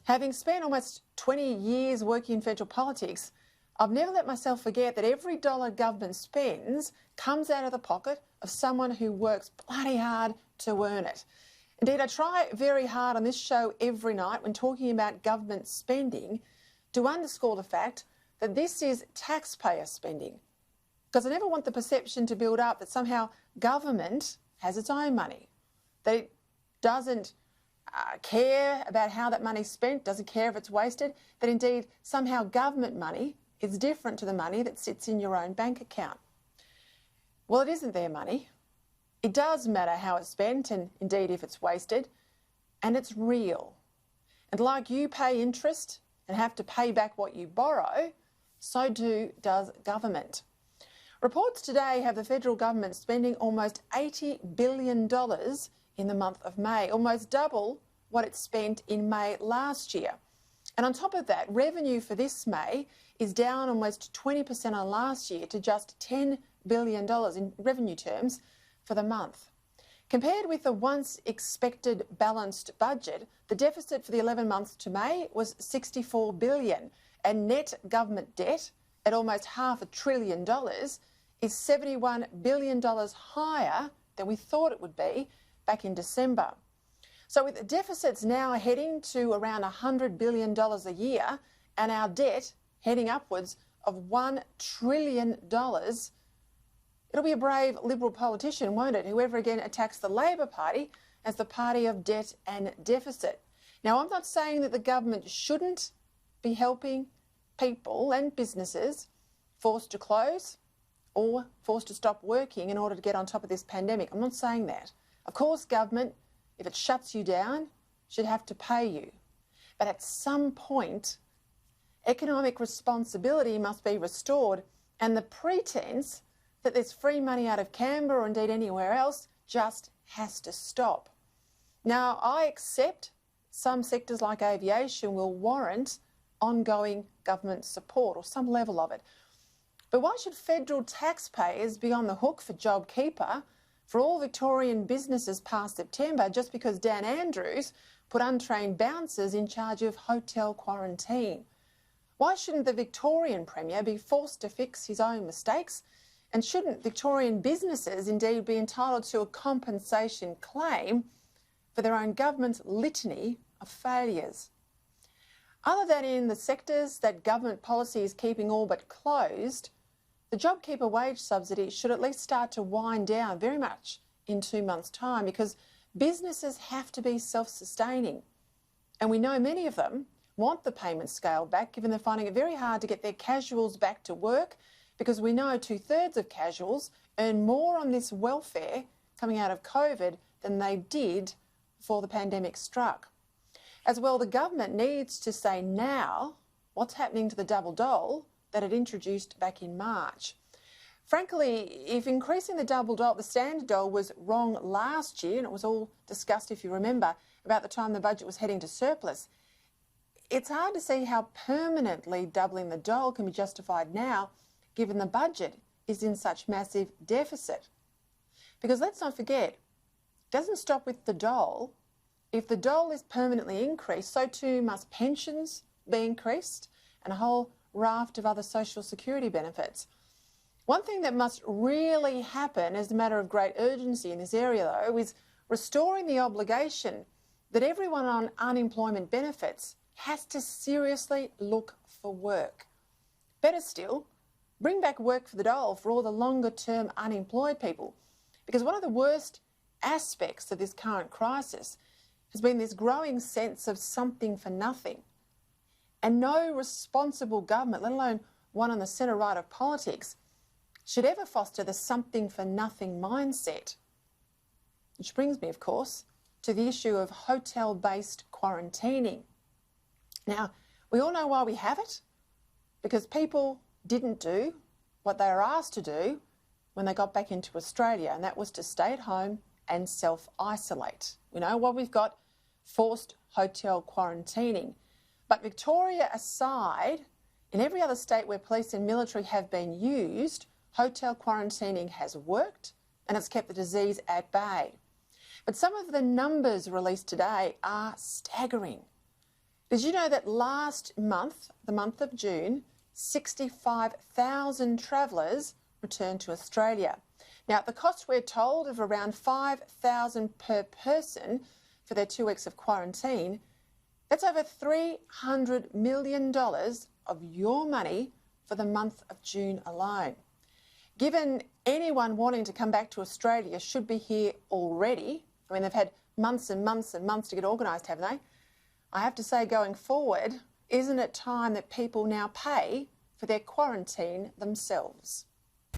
Having spent almost 20 years working in federal politics, I've never let myself forget that every dollar government spends comes out of the pocket of someone who works bloody hard to earn it. Indeed, I try very hard on this show every night when talking about government spending to underscore the fact that this is taxpayer spending. Because I never want the perception to build up that somehow government has its own money, that it doesn't care about how that money's spent, doesn't care if it's wasted, that indeed somehow government money is different to the money that sits in your own bank account. Well, it isn't their money. It does matter how it's spent and indeed if it's wasted, and it's real. And like you pay interest and have to pay back what you borrow, so too does government. Reports today have the federal government spending almost $80 billion in the month of May, almost double what it spent in May last year. And on top of that, revenue for this May is down almost 20% on last year to just $10 billion in revenue terms for the month. Compared with the once expected balanced budget, the deficit for the 11 months to May was $64 billion, and net government debt at almost $500 billion is $71 billion higher than we thought it would be back in December. So with deficits now heading to around $100 billion a year and our debt heading upwards of $1 trillion, it'll be a brave Liberal politician, won't it, whoever again attacks the Labor Party as the party of debt and deficit. Now, I'm not saying that the government shouldn't be helping people and businesses forced to close or forced to stop working in order to get on top of this pandemic. I'm not saying that. Of course, government, if it shuts you down, should have to pay you. But at some point, economic responsibility must be restored, and the pretence that there's free money out of Canberra or indeed anywhere else just has to stop. Now, I accept some sectors like aviation will warrant ongoing government support or some level of it. But why should federal taxpayers be on the hook for JobKeeper for all Victorian businesses past September just because Dan Andrews put untrained bouncers in charge of hotel quarantine? Why shouldn't the Victorian Premier be forced to fix his own mistakes? And shouldn't Victorian businesses indeed be entitled to a compensation claim for their own government's litany of failures? Other than in the sectors that government policy is keeping all but closed, the JobKeeper wage subsidy should at least start to wind down very much in 2 months' time, because businesses have to be self-sustaining. And we know many of them want the payment scaled back, given they're finding it very hard to get their casuals back to work, because we know 2/3 of casuals earn more on this welfare coming out of COVID than they did before the pandemic struck. As well, the government needs to say now what's happening to the double dole that it introduced back in March. Frankly, if increasing the double dole, the standard dole, was wrong last year, and it was all discussed, if you remember, about the time the budget was heading to surplus, it's hard to see how permanently doubling the dole can be justified now, given the budget is in such massive deficit. Because let's not forget, it doesn't stop with the dole. If the dole is permanently increased, so too must pensions be increased and a whole raft of other social security benefits. One thing that must really happen as a matter of great urgency in this area, though, is restoring the obligation that everyone on unemployment benefits has to seriously look for work. Better still, bring back work for the dole for all the longer-term unemployed people, because one of the worst aspects of this current crisis has been this growing sense of something for nothing. And no responsible government, let alone one on the centre-right of politics, should ever foster the something for nothing mindset. Which brings me, of course, to the issue of hotel-based quarantining. Now, we all know why we have it, because people didn't do what they were asked to do when they got back into Australia, and that was to stay at home and self-isolate. We know why we've got forced hotel quarantining. But Victoria aside, in every other state where police and military have been used, hotel quarantining has worked and it's kept the disease at bay. But some of the numbers released today are staggering. Did you know that last month, the month of June, 65,000 travellers returned to Australia? Now, at the cost, we're told, of around $5,000 per person for their 2 weeks of quarantine, that's over $300 million of your money for the month of June alone. Given anyone wanting to come back to Australia should be here already, I mean, they've had months and months and months to get organised, haven't they? I have to say, going forward, isn't it time that people now pay for their quarantine themselves?